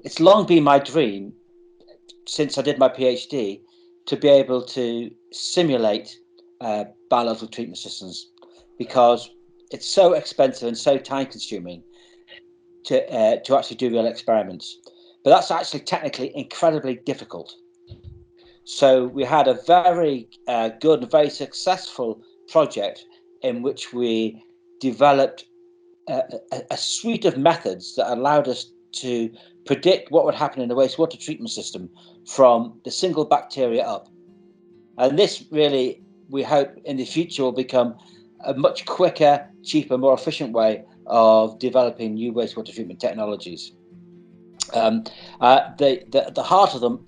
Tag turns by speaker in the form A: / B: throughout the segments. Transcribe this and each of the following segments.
A: It's long been my dream since I did my PhD to be able to simulate biological treatment systems, because it's so expensive and so time consuming to actually do real experiments. But that's actually technically incredibly difficult. So we had a very good and very successful project in which we developed a suite of methods that allowed us to predict what would happen in the wastewater treatment system from the single bacteria up. And this really, we hope in the future, will become a much quicker, cheaper, more efficient way of developing new wastewater treatment technologies. The heart of them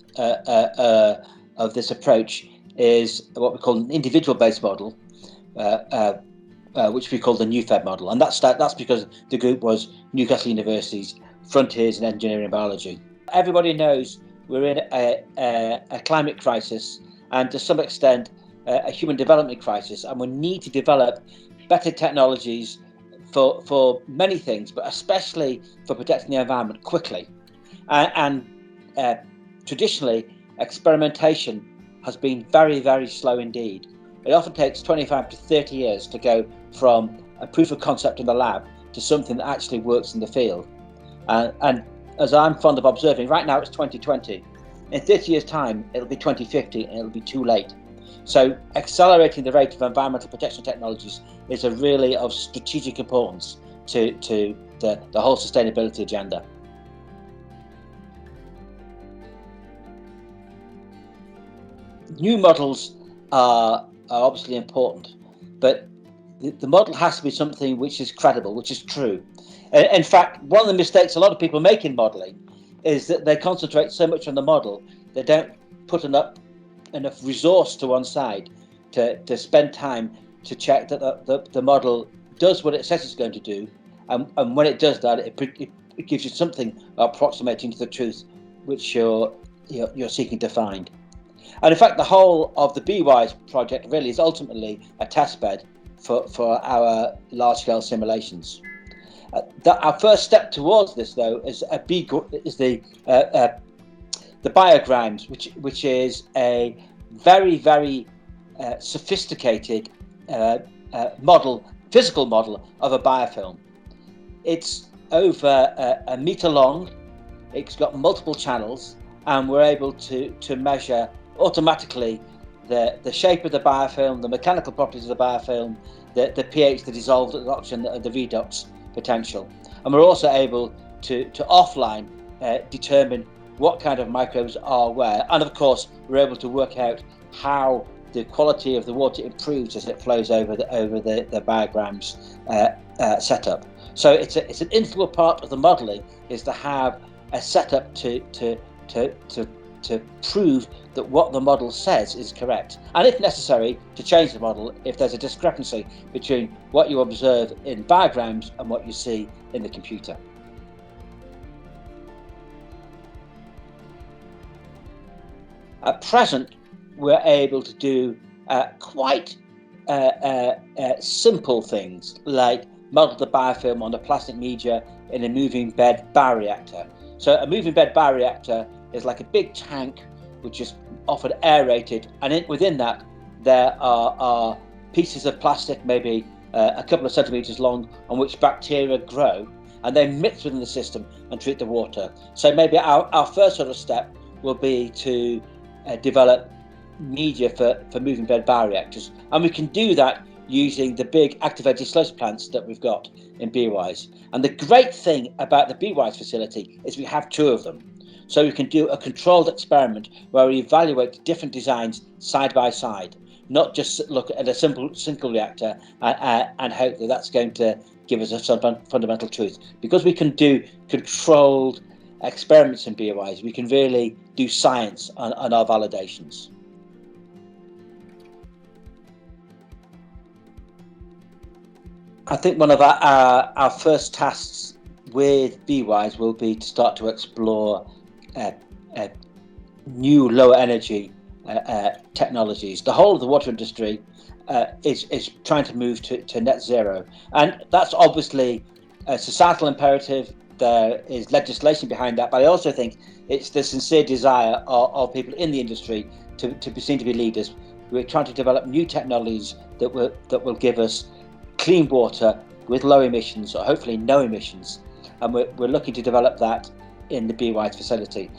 A: of this approach is what we call an individual-based model, which we call the NewFed model, and that's because the group was Newcastle University's Frontiers in Engineering and Biology. Everybody knows we're in a climate crisis, and to some extent a human development crisis, and we need to develop better technologies for many things, but especially for protecting the environment quickly. And traditionally, experimentation has been very, very slow indeed. It often takes 25 to 30 years to go from a proof of concept in the lab to something that actually works in the field. And as I'm fond of observing, right now it's 2020. In 30 years' time, it'll be 2050 and it'll be too late. So accelerating the rate of environmental protection technologies is a really of strategic importance to the whole sustainability agenda. New models are obviously important, but the model has to be something which is credible, which is true. In fact, one of the mistakes a lot of people make in modelling is that they concentrate so much on the model, they don't put enough resource to one side to spend time to check that the model does what it says it's going to do, and when it does that, it gives you something approximating to the truth which you're seeking to find. And in fact, the whole of the BWISE project really is ultimately a testbed for our large-scale simulations. Our first step towards this, though, is the biograms, which is a very, very sophisticated physical model of a biofilm. It's over a meter long. It's got multiple channels, and we're able to measure automatically the shape of the biofilm, the mechanical properties of the biofilm, the pH, the dissolved oxygen, the redox potential. And we're also able to offline determine what kind of microbes are where. And of course, we're able to work out how the quality of the water improves as it flows over the biograms setup. So it's an integral part of the modelling is to have a setup to prove that what the model says is correct, and if necessary, to change the model if there's a discrepancy between what you observe in biograms and what you see in the computer. At present, we're able to do quite simple things like model the biofilm on a plastic media in a moving bed bioreactor. So a moving bed bioreactor is like a big tank which is often aerated, and within that there are pieces of plastic, maybe a couple of centimeters long, on which bacteria grow, and they mix within the system and treat the water. So maybe our first sort of step will be to develop media for moving bed bioreactors, and we can do that using the big activated sludge plants that we've got in BWISE. And the great thing about the BWISE facility is we have two of them. So we can do a controlled experiment where we evaluate different designs side by side, not just look at a single reactor and hope that that's going to give us some fundamental truth. Because we can do controlled experiments in BWISE, we can really do science on our validations. I think one of our first tasks with BWISE will be to start to explore new lower energy technologies. The whole of the water industry is trying to move to net zero, and that's obviously a societal imperative. there is legislation behind that, but I also think it's the sincere desire of people in the industry to be seen to be leaders. We're trying to develop new technologies that will give us clean water with low emissions, or hopefully no emissions, and we're looking to develop that in the Be Wise facility.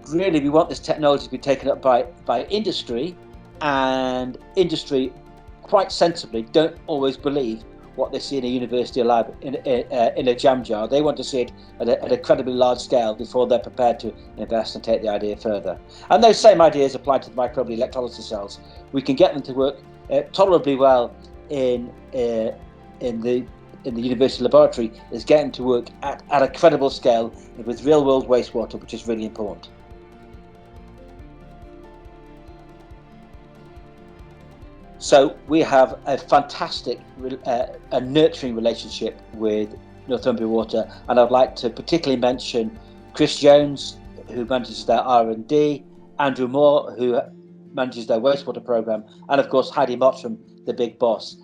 A: Really, we want this technology to be taken up by industry, and industry, quite sensibly, don't always believe what they see in a university lab in a jam jar. They want to see it at an incredibly large scale before they're prepared to invest and take the idea further. And those same ideas apply to the microbial electrolysis cells. We can get them to work tolerably well in the university laboratory. Is getting to work at a credible scale with real world wastewater, which is really important. So we have a fantastic and nurturing relationship with Northumbria Water, and I'd like to particularly mention Chris Jones, who manages their R&D, Andrew Moore, who manages their wastewater program, and of course Heidi Mottram, the big boss.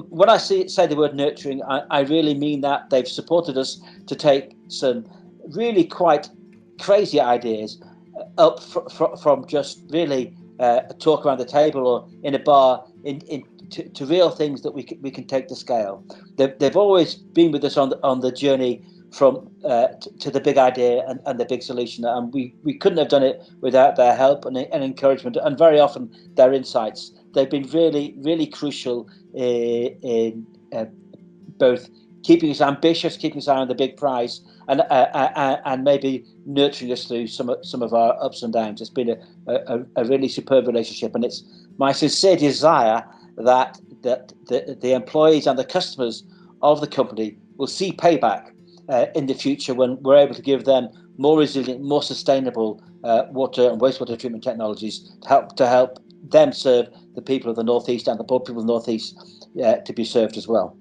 A: When I say the word nurturing, I really mean that. They've supported us to take some really quite crazy ideas up from just really a talk around the table or in a bar to real things that we can take to scale. They've always been with us on the journey from to the big idea and the big solution, and we couldn't have done it without their help and encouragement, and very often their insights. They've been really crucial in both keeping us ambitious, keeping us eye on the big prize, and maybe nurturing us through some of our ups and downs. It's been a really superb relationship, and it's my sincere desire that the employees and the customers of the company will see payback in the future when we're able to give them more resilient, more sustainable water and wastewater treatment technologies to help them serve the people of the North East and the poor people of the North East to be served as well.